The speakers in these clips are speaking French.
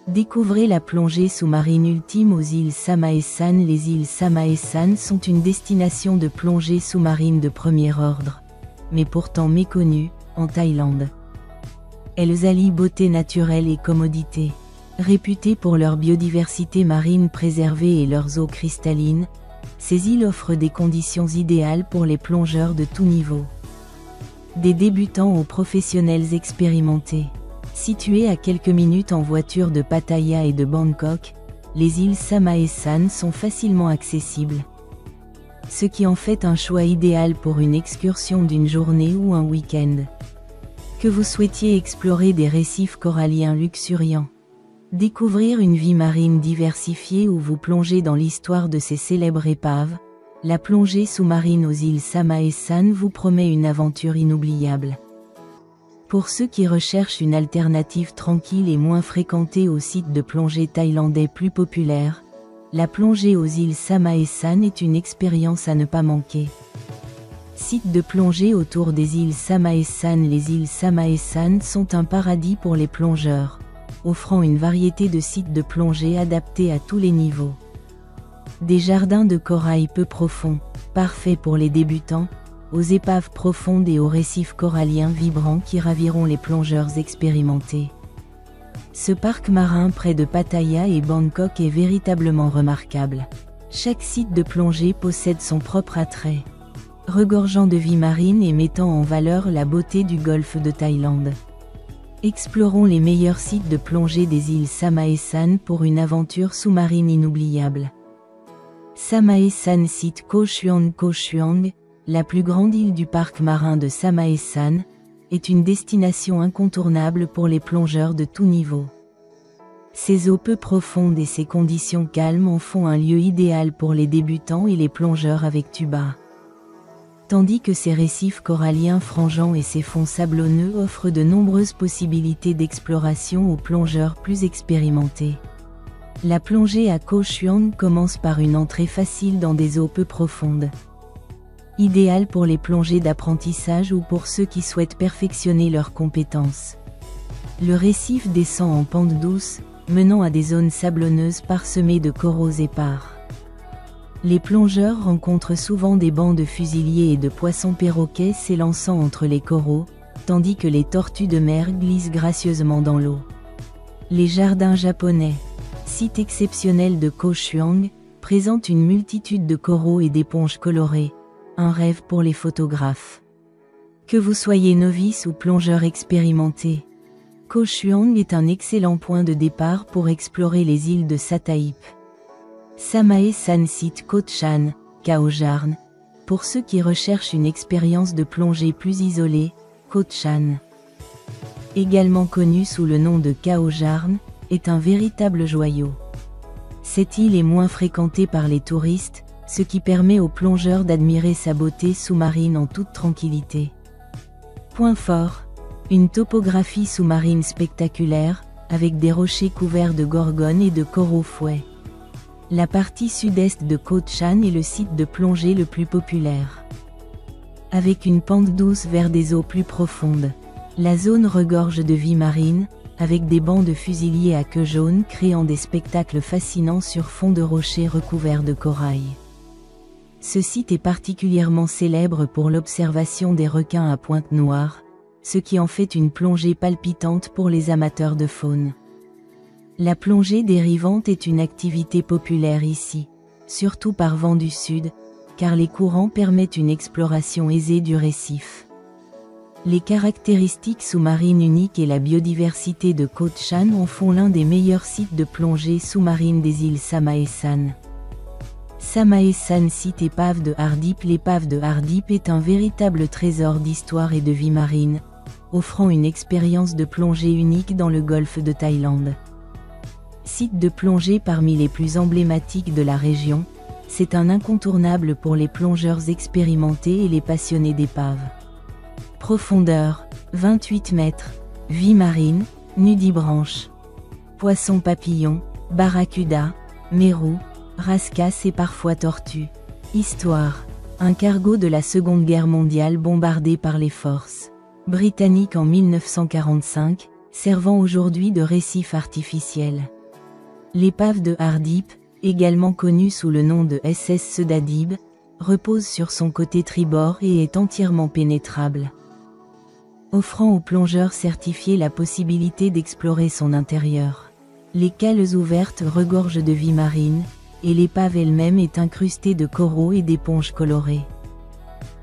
Découvrez la plongée sous-marine ultime aux îles Samaesan. Les îles Samaesan sont une destination de plongée sous-marine de premier ordre, mais pourtant méconnue, en Thaïlande. Elles allient beauté naturelle et commodité. Réputées pour leur biodiversité marine préservée et leurs eaux cristallines, ces îles offrent des conditions idéales pour les plongeurs de tout niveau. Des débutants aux professionnels expérimentés. Situées à quelques minutes en voiture de Pattaya et de Bangkok, les îles Samaesan sont facilement accessibles. Ce qui en fait un choix idéal pour une excursion d'une journée ou un week-end. Que vous souhaitiez explorer des récifs coralliens luxuriants, découvrir une vie marine diversifiée ou vous plonger dans l'histoire de ces célèbres épaves, la plongée sous-marine aux îles Samaesan vous promet une aventure inoubliable. Pour ceux qui recherchent une alternative tranquille et moins fréquentée aux sites de plongée thaïlandais plus populaires, la plongée aux îles Samaesan est une expérience à ne pas manquer. Sites de plongée autour des îles Samaesan. Les îles Samaesan sont un paradis pour les plongeurs, offrant une variété de sites de plongée adaptés à tous les niveaux. Des jardins de corail peu profonds, parfaits pour les débutants, aux épaves profondes et aux récifs coralliens vibrants qui raviront les plongeurs expérimentés. Ce parc marin près de Pattaya et Bangkok est véritablement remarquable. Chaque site de plongée possède son propre attrait, regorgeant de vie marine et mettant en valeur la beauté du golfe de Thaïlande. Explorons les meilleurs sites de plongée des îles Samaesan pour une aventure sous-marine inoubliable. Samaesan Site Koh Chuang. Koh Chuang, la plus grande île du parc marin de Samaesan, est une destination incontournable pour les plongeurs de tout niveau. Ses eaux peu profondes et ses conditions calmes en font un lieu idéal pour les débutants et les plongeurs avec tuba. Tandis que ses récifs coralliens frangeants et ses fonds sablonneux offrent de nombreuses possibilités d'exploration aux plongeurs plus expérimentés. La plongée à Koh Chuang commence par une entrée facile dans des eaux peu profondes. Idéal pour les plongées d'apprentissage ou pour ceux qui souhaitent perfectionner leurs compétences. Le récif descend en pente douce, menant à des zones sablonneuses parsemées de coraux épars. Les plongeurs rencontrent souvent des bancs de fusiliers et de poissons perroquets s'élançant entre les coraux, tandis que les tortues de mer glissent gracieusement dans l'eau. Les jardins japonais, site exceptionnel de Koh Chuang, présentent une multitude de coraux et d'éponges colorées, un rêve pour les photographes. Que vous soyez novice ou plongeur expérimenté, Koh Chuang est un excellent point de départ pour explorer les îles de Sataip. Samaesan Site Koh Chan, Khao Jarn. Pour ceux qui recherchent une expérience de plongée plus isolée, Koh Chan, également connu sous le nom de Khao Jarn, est un véritable joyau. Cette île est moins fréquentée par les touristes, ce qui permet aux plongeurs d'admirer sa beauté sous-marine en toute tranquillité. Point fort, une topographie sous-marine spectaculaire, avec des rochers couverts de gorgones et de coraux fouets. La partie sud-est de Koh Chan est le site de plongée le plus populaire. Avec une pente douce vers des eaux plus profondes, la zone regorge de vie marine, avec des bancs de fusiliers à queue jaune créant des spectacles fascinants sur fond de rochers recouverts de corail. Ce site est particulièrement célèbre pour l'observation des requins à pointe noire, ce qui en fait une plongée palpitante pour les amateurs de faune. La plongée dérivante est une activité populaire ici, surtout par vent du sud, car les courants permettent une exploration aisée du récif. Les caractéristiques sous-marines uniques et la biodiversité de Koh Chan en font l'un des meilleurs sites de plongée sous-marine des îles Samaesan. Samaesan Site Épave de Hardip. L'épave de Hardip est un véritable trésor d'histoire et de vie marine, offrant une expérience de plongée unique dans le golfe de Thaïlande. Site de plongée parmi les plus emblématiques de la région, c'est un incontournable pour les plongeurs expérimentés et les passionnés d'épaves. Profondeur, 28 mètres, vie marine, nudibranche, poissons papillons, barracuda, mérous, rascasses et parfois tortues. Histoire, un cargo de la Seconde Guerre mondiale bombardé par les forces britanniques en 1945, servant aujourd'hui de récif artificiel. L'épave de Hardip, également connue sous le nom de SS Sedadib, repose sur son côté tribord et est entièrement pénétrable, offrant aux plongeurs certifiés la possibilité d'explorer son intérieur. Les cales ouvertes regorgent de vie marine, et l'épave elle-même est incrustée de coraux et d'éponges colorées.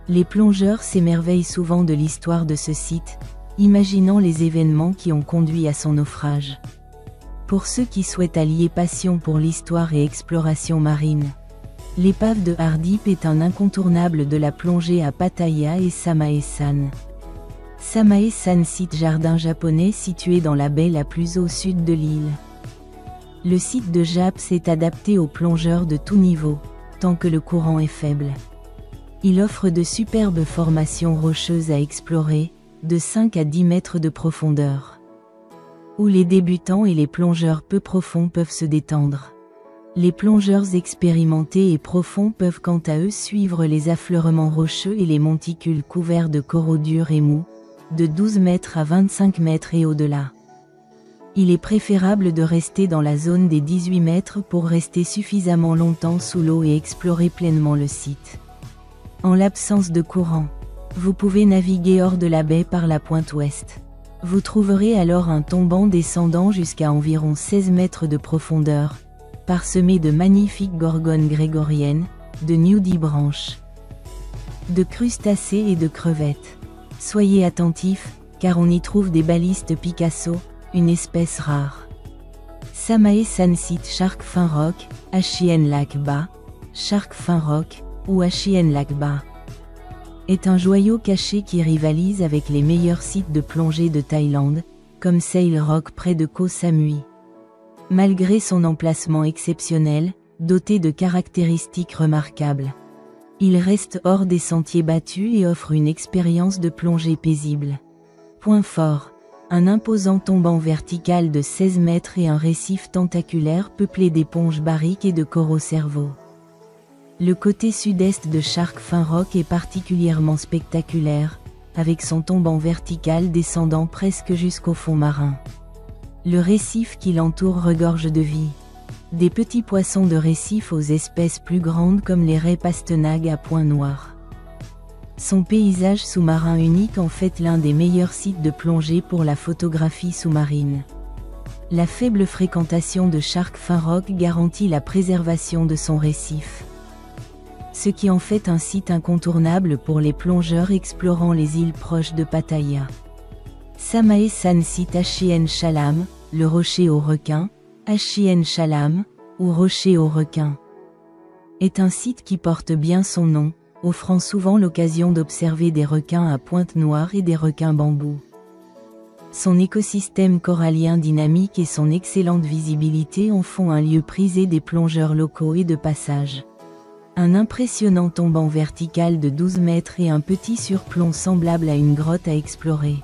Les plongeurs s'émerveillent souvent de l'histoire de ce site, imaginant les événements qui ont conduit à son naufrage. Pour ceux qui souhaitent allier passion pour l'histoire et exploration marine, l'épave de Hardip est un incontournable de la plongée à Pattaya et Samae-san. Samae-san, site jardin japonais situé dans la baie la plus au sud de l'île. Le site de Japs est adapté aux plongeurs de tout niveau, tant que le courant est faible. Il offre de superbes formations rocheuses à explorer, de 5 à 10 mètres de profondeur, où les débutants et les plongeurs peu profonds peuvent se détendre. Les plongeurs expérimentés et profonds peuvent quant à eux suivre les affleurements rocheux et les monticules couverts de coraux durs et mous, de 12 mètres à 25 mètres et au-delà. Il est préférable de rester dans la zone des 18 mètres pour rester suffisamment longtemps sous l'eau et explorer pleinement le site. En l'absence de courant, vous pouvez naviguer hors de la baie par la pointe ouest. Vous trouverez alors un tombant descendant jusqu'à environ 16 mètres de profondeur, parsemé de magnifiques gorgones grégoriennes, de nudibranches, de crustacés et de crevettes. Soyez attentifs, car on y trouve des balistes Picasso, une espèce rare. Samae-san site Shark Fin Rock, Hien Lac Ba, Shark Fin Rock, ou Hien Lac Ba, est un joyau caché qui rivalise avec les meilleurs sites de plongée de Thaïlande, comme Sail Rock près de Koh Samui. Malgré son emplacement exceptionnel, doté de caractéristiques remarquables, il reste hors des sentiers battus et offre une expérience de plongée paisible. Point fort, un imposant tombant vertical de 16 mètres et un récif tentaculaire peuplé d'éponges barriques et de coraux cerveaux. Le côté sud-est de Shark Fin Rock est particulièrement spectaculaire, avec son tombant vertical descendant presque jusqu'au fond marin. Le récif qui l'entoure regorge de vie. Des petits poissons de récif aux espèces plus grandes comme les raies pastenagues à points noirs. Son paysage sous-marin unique en fait l'un des meilleurs sites de plongée pour la photographie sous-marine. La faible fréquentation de Shark Fin Rock garantit la préservation de son récif, ce qui en fait un site incontournable pour les plongeurs explorant les îles proches de Pattaya. Samae-san site Hien Chalam, le rocher aux requins, Hien Chalam, ou rocher aux requins, est un site qui porte bien son nom, offrant souvent l'occasion d'observer des requins à pointe noire et des requins bambous. Son écosystème corallien dynamique et son excellente visibilité en font un lieu prisé des plongeurs locaux et de passage. Un impressionnant tombant vertical de 12 mètres et un petit surplomb semblable à une grotte à explorer.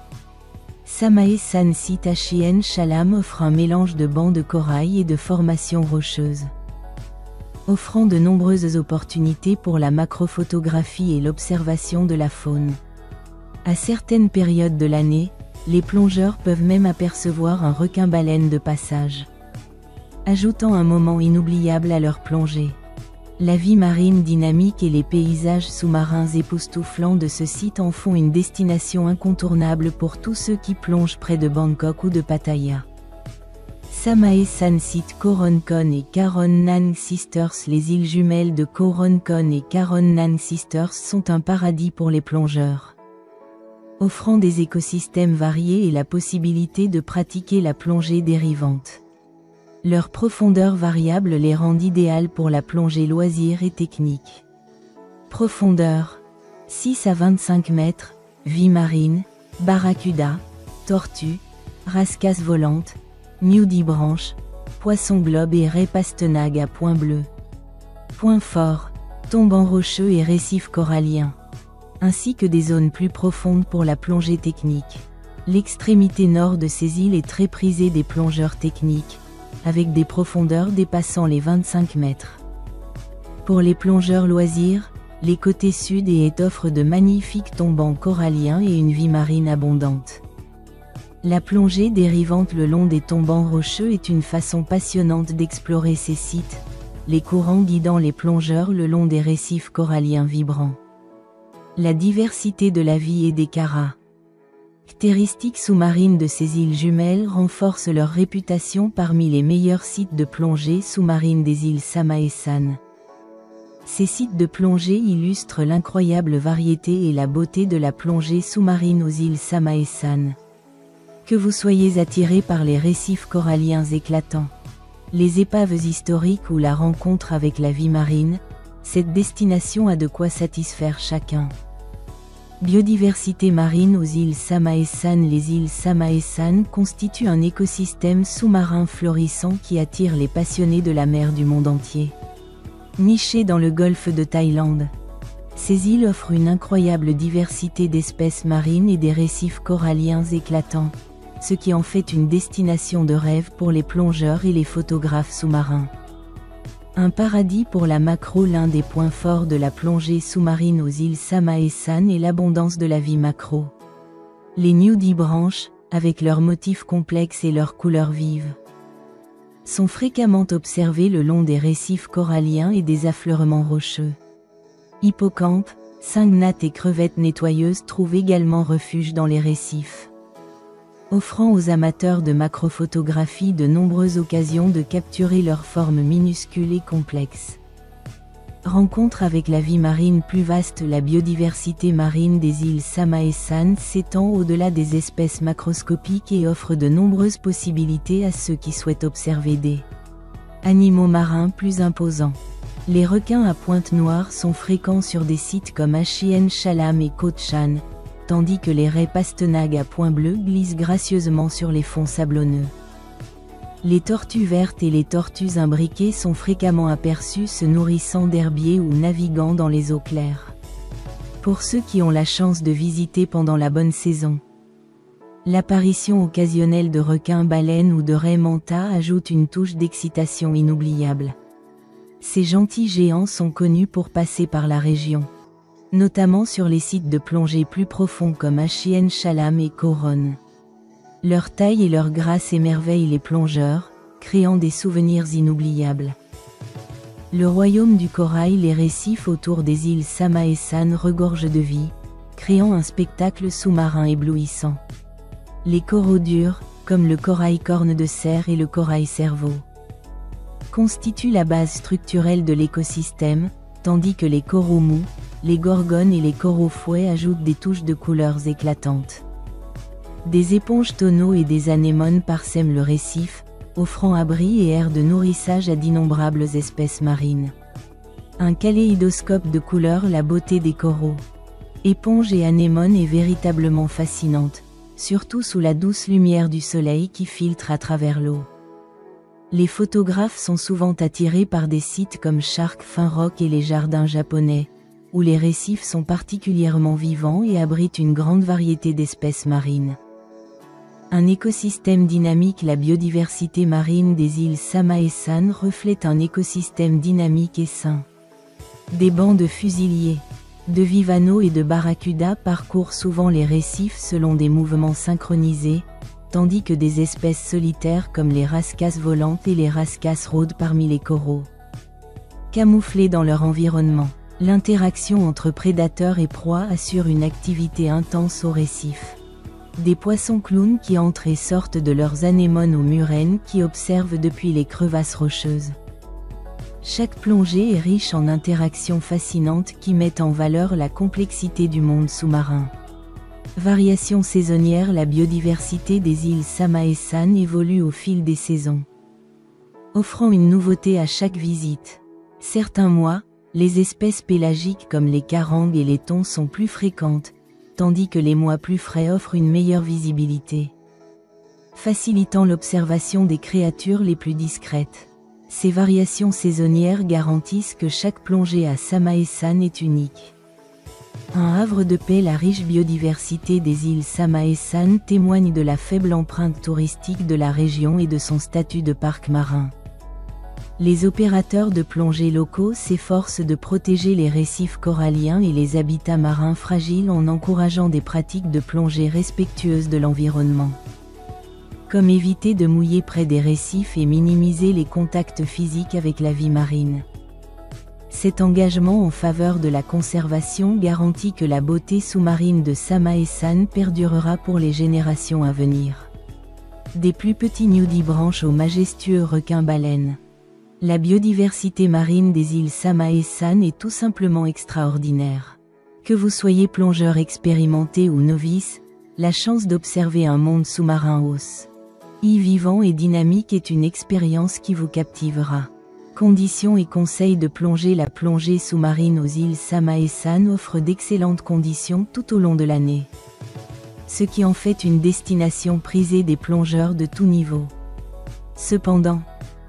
Samae-san site Hien Chalam offre un mélange de bancs de corail et de formations rocheuses, offrant de nombreuses opportunités pour la macrophotographie et l'observation de la faune. À certaines périodes de l'année, les plongeurs peuvent même apercevoir un requin-baleine de passage, ajoutant un moment inoubliable à leur plongée. La vie marine dynamique et les paysages sous-marins époustouflants de ce site en font une destination incontournable pour tous ceux qui plongent près de Bangkok ou de Pattaya. Samae-san site Koronkon et Karon Nan Sisters. Les îles jumelles de Koronkon et Karon Nan Sisters sont un paradis pour les plongeurs, offrant des écosystèmes variés et la possibilité de pratiquer la plongée dérivante. Leur profondeur variable les rend idéales pour la plongée loisir et technique. Profondeur 6 à 25 mètres, vie marine, barracuda, tortue, rascasse volante, nudibranche, poisson globe et raie pastenague à point bleu. Point fort, tombant rocheux et récifs coralliens, ainsi que des zones plus profondes pour la plongée technique. L'extrémité nord de ces îles est très prisée des plongeurs techniques, avec des profondeurs dépassant les 25 mètres. Pour les plongeurs loisirs, les côtés sud et est offre de magnifiques tombants coralliens et une vie marine abondante. La plongée dérivante le long des tombants rocheux est une façon passionnante d'explorer ces sites, les courants guidant les plongeurs le long des récifs coralliens vibrants. La diversité de la vie et des caractéristiques sous-marines de ces îles jumelles renforcent leur réputation parmi les meilleurs sites de plongée sous-marine des îles Samae-san. Ces sites de plongée illustrent l'incroyable variété et la beauté de la plongée sous-marine aux îles Samae-san. Que vous soyez attiré par les récifs coralliens éclatants, les épaves historiques ou la rencontre avec la vie marine, cette destination a de quoi satisfaire chacun. Biodiversité marine aux îles Samae-san. Les îles Samae-san constituent un écosystème sous-marin florissant qui attire les passionnés de la mer du monde entier. Nichées dans le golfe de Thaïlande, ces îles offrent une incroyable diversité d'espèces marines et des récifs coralliens éclatants, ce qui en fait une destination de rêve pour les plongeurs et les photographes sous-marins. Un paradis pour la maquereau. L'un des points forts de la plongée sous-marine aux îles Samae-san est l'abondance de la vie maquereau. Les nudibranches, avec leurs motifs complexes et leurs couleurs vives, sont fréquemment observés le long des récifs coralliens et des affleurements rocheux. Hippocampes, cygnates et crevettes nettoyeuses trouvent également refuge dans les récifs, offrant aux amateurs de macrophotographie de nombreuses occasions de capturer leurs formes minuscules et complexes. Rencontre avec la vie marine plus vaste. La biodiversité marine des îles Samae-san s'étend au-delà des espèces macroscopiques et offre de nombreuses possibilités à ceux qui souhaitent observer des animaux marins plus imposants. Les requins à pointe noire sont fréquents sur des sites comme Achien Chalam et Koh Chan, tandis que les raies pastenagues à point bleu glissent gracieusement sur les fonds sablonneux. Les tortues vertes et les tortues imbriquées sont fréquemment aperçues se nourrissant d'herbiers ou naviguant dans les eaux claires. Pour ceux qui ont la chance de visiter pendant la bonne saison, l'apparition occasionnelle de requins-baleines ou de raies manta ajoute une touche d'excitation inoubliable. Ces gentils géants sont connus pour passer par la région, notamment sur les sites de plongée plus profonds comme Achien Chalam et Coron. Leur taille et leur grâce émerveillent les plongeurs, créant des souvenirs inoubliables. Le royaume du corail. Les récifs autour des îles Samae-san regorgent de vie, créant un spectacle sous-marin éblouissant. Les coraux durs, comme le corail corne de cerf et le corail cerveau, constituent la base structurelle de l'écosystème, tandis que les coraux mous, les gorgones et les coraux fouets ajoutent des touches de couleurs éclatantes. Des éponges tonneaux et des anémones parsèment le récif, offrant abri et aire de nourrissage à d'innombrables espèces marines. Un kaléidoscope de couleurs. La beauté des coraux, éponges et anémones est véritablement fascinante, surtout sous la douce lumière du soleil qui filtre à travers l'eau. Les photographes sont souvent attirés par des sites comme Shark Fin Rock et les jardins japonais, où les récifs sont particulièrement vivants et abritent une grande variété d'espèces marines. Un écosystème dynamique. La biodiversité marine des îles Samae-san reflète un écosystème dynamique et sain. Des bancs de fusiliers, de vivanos et de barracudas parcourent souvent les récifs selon des mouvements synchronisés, tandis que des espèces solitaires comme les rascasses volantes et les rascasses rôdent parmi les coraux. Camouflés dans leur environnement, l'interaction entre prédateurs et proies assure une activité intense au récif. Des poissons clowns qui entrent et sortent de leurs anémones aux murènes qui observent depuis les crevasses rocheuses. Chaque plongée est riche en interactions fascinantes qui mettent en valeur la complexité du monde sous-marin. Variation saisonnière. La biodiversité des îles Samae-san évolue au fil des saisons, offrant une nouveauté à chaque visite. Certains mois, les espèces pélagiques comme les carangues et les thons sont plus fréquentes, tandis que les mois plus frais offrent une meilleure visibilité, facilitant l'observation des créatures les plus discrètes. Ces variations saisonnières garantissent que chaque plongée à Samae-san est unique. Un havre de paix. La riche biodiversité des îles Samae-san témoigne de la faible empreinte touristique de la région et de son statut de parc marin. Les opérateurs de plongée locaux s'efforcent de protéger les récifs coralliens et les habitats marins fragiles en encourageant des pratiques de plongée respectueuses de l'environnement. comme éviter de mouiller près des récifs et minimiser les contacts physiques avec la vie marine. Cet engagement en faveur de la conservation garantit que la beauté sous-marine de Samae-san perdurera pour les générations à venir. Des plus petits nudibranches aux majestueux requins-baleines. La biodiversité marine des îles Samae-san est tout simplement extraordinaire. Que vous soyez plongeur expérimenté ou novice, la chance d'observer un monde sous-marin vivant et dynamique est une expérience qui vous captivera. Conditions et conseils de plongée. La plongée sous-marine aux îles Samae-san offre d'excellentes conditions tout au long de l'année, ce qui en fait une destination prisée des plongeurs de tout niveau. Cependant,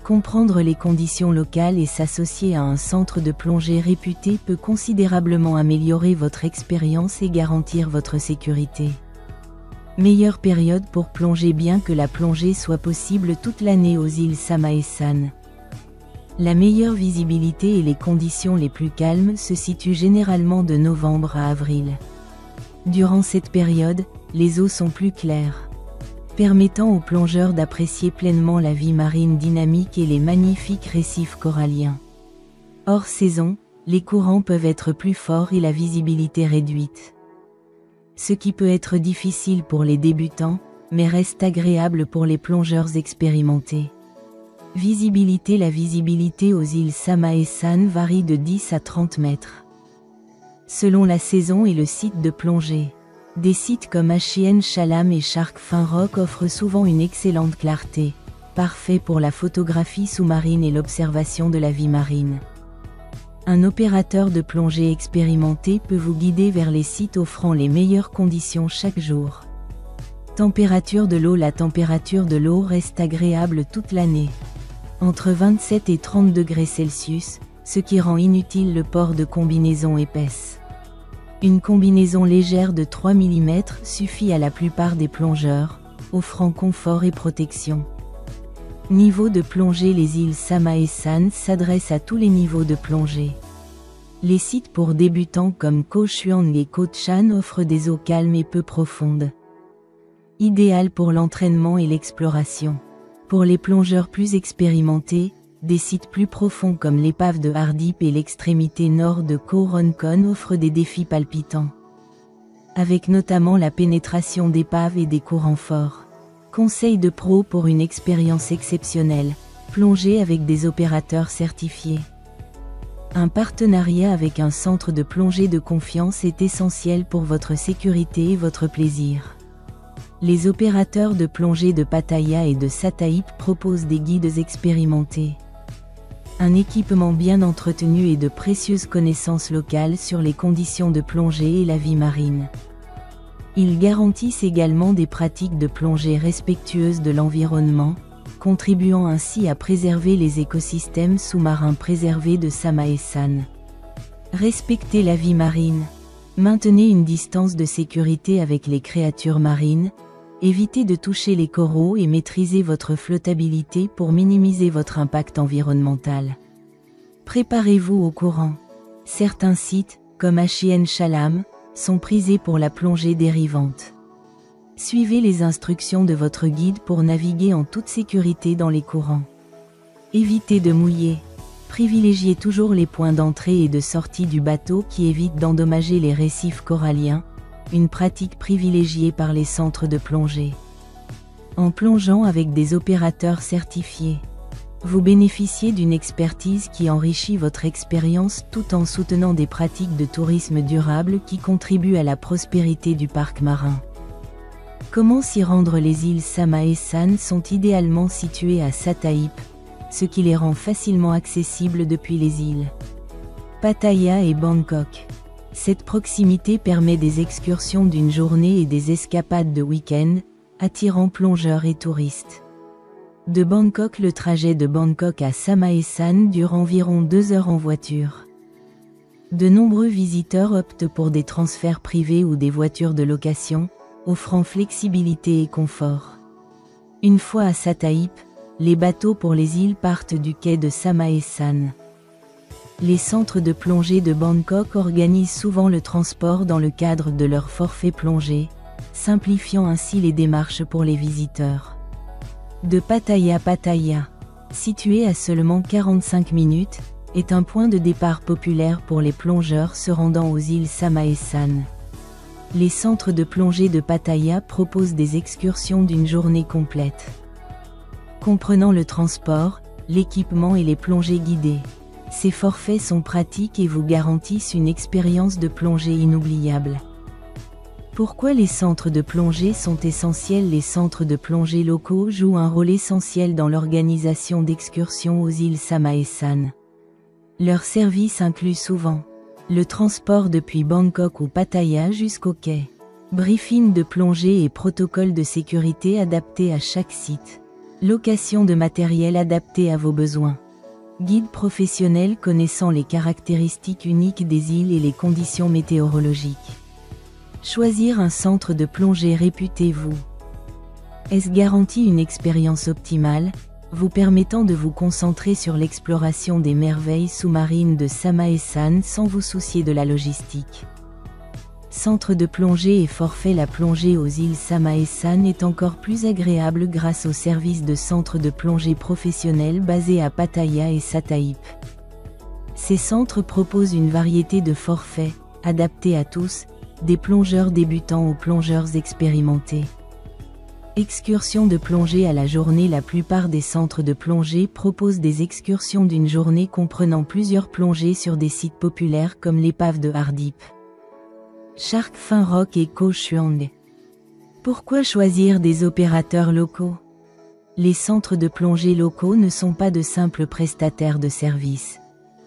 comprendre les conditions locales et s'associer à un centre de plongée réputé peut considérablement améliorer votre expérience et garantir votre sécurité. Meilleure période pour plonger. Bien que la plongée soit possible toute l'année aux îles Samae-san, la meilleure visibilité et les conditions les plus calmes se situent généralement de novembre à avril. Durant cette période, les eaux sont plus claires, permettant aux plongeurs d'apprécier pleinement la vie marine dynamique et les magnifiques récifs coralliens. Hors saison, les courants peuvent être plus forts et la visibilité réduite, ce qui peut être difficile pour les débutants, mais reste agréable pour les plongeurs expérimentés. Visibilité. La visibilité aux îles Samae-san varie de 10 à 30 mètres, selon la saison et le site de plongée. Des sites comme Achien Chalam et Shark Fin Rock offrent souvent une excellente clarté, parfait pour la photographie sous-marine et l'observation de la vie marine. Un opérateur de plongée expérimenté peut vous guider vers les sites offrant les meilleures conditions chaque jour. Température de l'eau. La température de l'eau reste agréable toute l'année, entre 27 et 30 degrés Celsius, ce qui rend inutile le port de combinaisons épaisses. Une combinaison légère de 3 mm suffit à la plupart des plongeurs, offrant confort et protection. Niveau de plongée. Les îles Samae-san s'adressent à tous les niveaux de plongée. Les sites pour débutants comme Koh Chuang et Koh Chan offrent des eaux calmes et peu profondes, idéales pour l'entraînement et l'exploration. Pour les plongeurs plus expérimentés, des sites plus profonds comme l'épave de Hardip et l'extrémité nord de Koh Ronkon offrent des défis palpitants, avec notamment la pénétration d'épaves et des courants forts. Conseils de pro pour une expérience exceptionnelle, plongez avec des opérateurs certifiés. Un partenariat avec un centre de plongée de confiance est essentiel pour votre sécurité et votre plaisir. Les opérateurs de plongée de Pattaya et de Sataip proposent des guides expérimentés, un équipement bien entretenu et de précieuses connaissances locales sur les conditions de plongée et la vie marine. Ils garantissent également des pratiques de plongée respectueuses de l'environnement, contribuant ainsi à préserver les écosystèmes sous-marins préservés de Samae-san. Respectez la vie marine. Maintenez une distance de sécurité avec les créatures marines, évitez de toucher les coraux et maîtrisez votre flottabilité pour minimiser votre impact environnemental. Préparez-vous au courant. Certains sites, comme Achien Chalam, sont prisés pour la plongée dérivante. Suivez les instructions de votre guide pour naviguer en toute sécurité dans les courants. Évitez de mouiller. Privilégiez toujours les points d'entrée et de sortie du bateau qui évitent d'endommager les récifs coralliens, une pratique privilégiée par les centres de plongée. En plongeant avec des opérateurs certifiés, vous bénéficiez d'une expertise qui enrichit votre expérience tout en soutenant des pratiques de tourisme durable qui contribuent à la prospérité du parc marin. Comment s'y rendre? Les îles Samae-san sont idéalement situées à Sataip, ce qui les rend facilement accessibles depuis les îles Pattaya et Bangkok. Cette proximité permet des excursions d'une journée et des escapades de week-end, attirant plongeurs et touristes. De Bangkok, le trajet de Bangkok à Samae-san dure environ 2 heures en voiture. De nombreux visiteurs optent pour des transferts privés ou des voitures de location, offrant flexibilité et confort. Une fois à Sataip, les bateaux pour les îles partent du quai de Samae-san. Les centres de plongée de Bangkok organisent souvent le transport dans le cadre de leur forfait plongée, simplifiant ainsi les démarches pour les visiteurs. de Pattaya. Pattaya, situé à seulement 45 minutes, est un point de départ populaire pour les plongeurs se rendant aux îles Samaesan. Les centres de plongée de Pattaya proposent des excursions d'une journée complète, comprenant le transport, l'équipement et les plongées guidées. Ces forfaits sont pratiques et vous garantissent une expérience de plongée inoubliable. Pourquoi les centres de plongée sont essentiels? Les centres de plongée locaux jouent un rôle essentiel dans l'organisation d'excursions aux îles Samaesan. Leur service inclut souvent le transport depuis Bangkok ou Pattaya jusqu'au quai, briefing de plongée et protocoles de sécurité adaptés à chaque site, location de matériel adapté à vos besoins, guide professionnel connaissant les caractéristiques uniques des îles et les conditions météorologiques. Choisir un centre de plongée réputé est garantit une expérience optimale, vous permettant de vous concentrer sur l'exploration des merveilles sous-marines de Samaesan sans vous soucier de la logistique. Centre de plongée et forfait. La plongée aux îles Samaesan est encore plus agréable grâce au service de centres de plongée professionnels basés à Pattaya et Sataip. Ces centres proposent une variété de forfaits, adaptés à tous, des plongeurs débutants aux plongeurs expérimentés. Excursions de plongée à la journée. La plupart des centres de plongée proposent des excursions d'une journée comprenant plusieurs plongées sur des sites populaires comme l'épave de Hardip, Shark Fin Rock et Koh Chuang. Pourquoi choisir des opérateurs locaux? Les centres de plongée locaux ne sont pas de simples prestataires de services.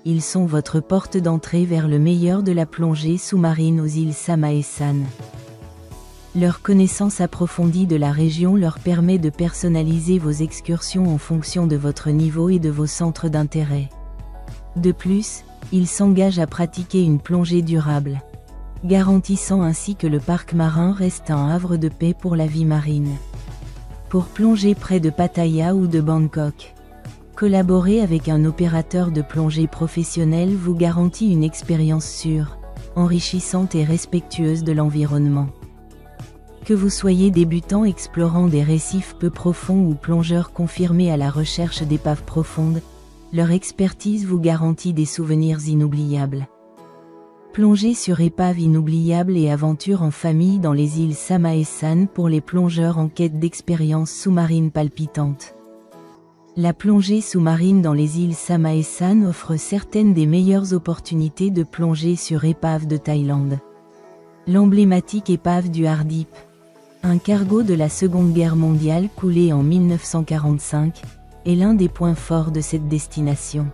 Ils sont votre porte d'entrée vers le meilleur de la plongée sous-marine aux îles Samaesan. Leur connaissance approfondie de la région leur permet de personnaliser vos excursions en fonction de votre niveau et de vos centres d'intérêt. De plus, ils s'engagent à pratiquer une plongée durable, garantissant ainsi que le parc marin reste un havre de paix pour la vie marine. Pour plonger près de Pattaya ou de Bangkok, collaborer avec un opérateur de plongée professionnel vous garantit une expérience sûre, enrichissante et respectueuse de l'environnement. Que vous soyez débutant explorant des récifs peu profonds ou plongeur confirmé à la recherche d'épaves profondes, leur expertise vous garantit des souvenirs inoubliables. Plongée sur épave inoubliable et aventure en famille dans les îles Samaesan pour les plongeurs en quête d'expériences sous-marines palpitantes. La plongée sous-marine dans les îles Samaesan offre certaines des meilleures opportunités de plongée sur épave de Thaïlande. L'emblématique épave du Hardip, un cargo de la Seconde Guerre mondiale coulé en 1945, est l'un des points forts de cette destination.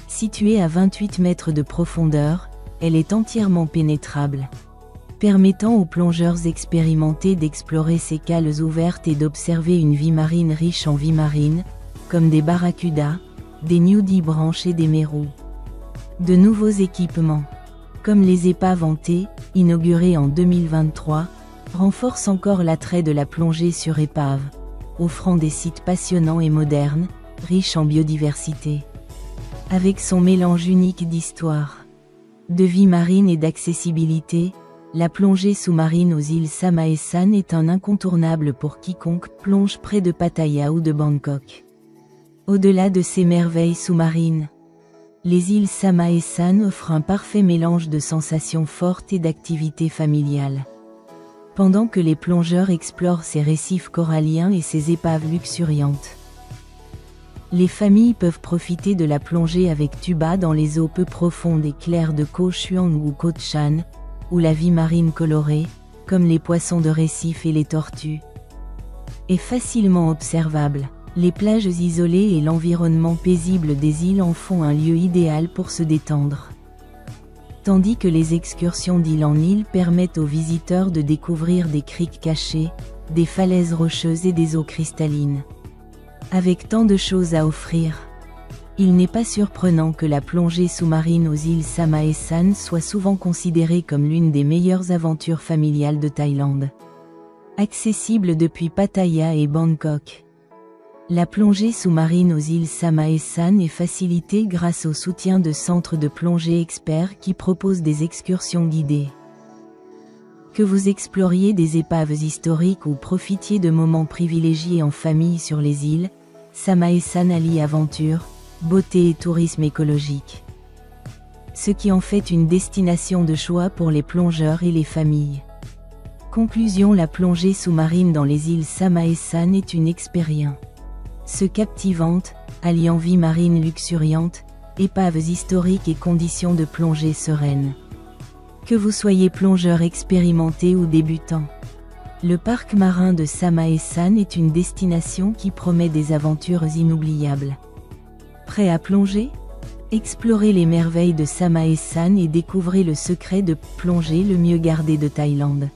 Située à 28 mètres de profondeur, elle est entièrement pénétrable, permettant aux plongeurs expérimentés d'explorer ces cales ouvertes et d'observer une vie marine riche en vie marine, comme des barracudas, des nudibranches et des mérous. De nouveaux équipements, comme les épaves en T, inaugurées en 2023, renforcent encore l'attrait de la plongée sur épave, offrant des sites passionnants et modernes, riches en biodiversité. Avec son mélange unique d'histoire, de vie marine et d'accessibilité, la plongée sous-marine aux îles Samaesan est un incontournable pour quiconque plonge près de Pattaya ou de Bangkok. Au-delà de ces merveilles sous-marines, les îles Samaesan offrent un parfait mélange de sensations fortes et d'activités familiales. Pendant que les plongeurs explorent ces récifs coralliens et ces épaves luxuriantes, les familles peuvent profiter de la plongée avec tuba dans les eaux peu profondes et claires de Koh Chuang ou Koh Chan, où la vie marine colorée, comme les poissons de récif et les tortues, est facilement observable. Les plages isolées et l'environnement paisible des îles en font un lieu idéal pour se détendre. Tandis que les excursions d'île en île permettent aux visiteurs de découvrir des criques cachées, des falaises rocheuses et des eaux cristallines. Avec tant de choses à offrir, il n'est pas surprenant que la plongée sous-marine aux îles Samaesan soit souvent considérée comme l'une des meilleures aventures familiales de Thaïlande. Accessible depuis Pattaya et Bangkok, la plongée sous-marine aux îles Samaesan est facilitée grâce au soutien de centres de plongée experts qui proposent des excursions guidées, Que vous exploriez des épaves historiques ou profitiez de moments privilégiés en famille sur les îles, Sama-e-san allie aventure, beauté et tourisme écologique. Ce qui en fait une destination de choix pour les plongeurs et les familles. Conclusion: la plongée sous-marine dans les îles Sama-e-san est une expérience captivante, alliant vie marine luxuriante, épaves historiques et conditions de plongée sereines. Que vous soyez plongeur expérimenté ou débutant, le parc marin de Sama-e-san est une destination qui promet des aventures inoubliables. Prêt à plonger? Explorez les merveilles de Sama-e-san et découvrez le secret de plongée le mieux gardé de Thaïlande.